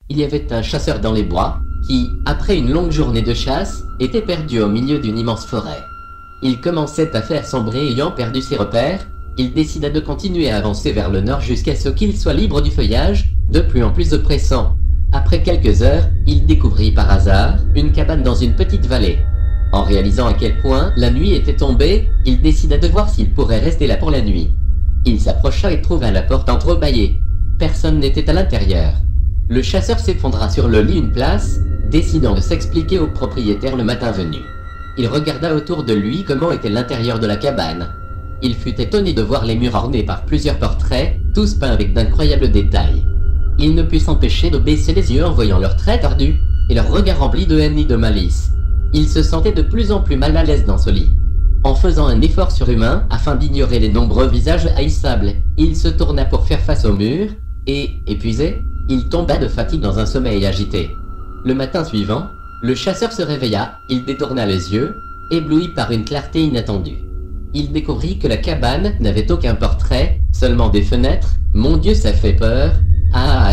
Il y avait un chasseur dans les bois, qui, après une longue journée de chasse, était perdu au milieu d'une immense forêt. Il commençait à faire sombrer et ayant perdu ses repères, il décida de continuer à avancer vers le nord jusqu'à ce qu'il soit libre du feuillage, de plus en plus oppressant. Après quelques heures, il découvrit par hasard une cabane dans une petite vallée. En réalisant à quel point la nuit était tombée, il décida de voir s'il pourrait rester là pour la nuit. Il s'approcha et trouva la porte entrebâillée. Personne n'était à l'intérieur. Le chasseur s'effondra sur le lit une place, décidant de s'expliquer au propriétaire le matin venu. Il regarda autour de lui comment était l'intérieur de la cabane. Il fut étonné de voir les murs ornés par plusieurs portraits, tous peints avec d'incroyables détails. Il ne put s'empêcher de baisser les yeux en voyant leurs traits tordus et leurs regards remplis de haine et de malice. Il se sentait de plus en plus mal à l'aise dans ce lit. En faisant un effort surhumain afin d'ignorer les nombreux visages haïssables, il se tourna pour faire face au mur et, épuisé, il tomba de fatigue dans un sommeil agité. Le matin suivant, le chasseur se réveilla, il détourna les yeux, ébloui par une clarté inattendue. Il découvrit que la cabane n'avait aucun portrait, seulement des fenêtres. Mon Dieu, ça fait peur. Ah,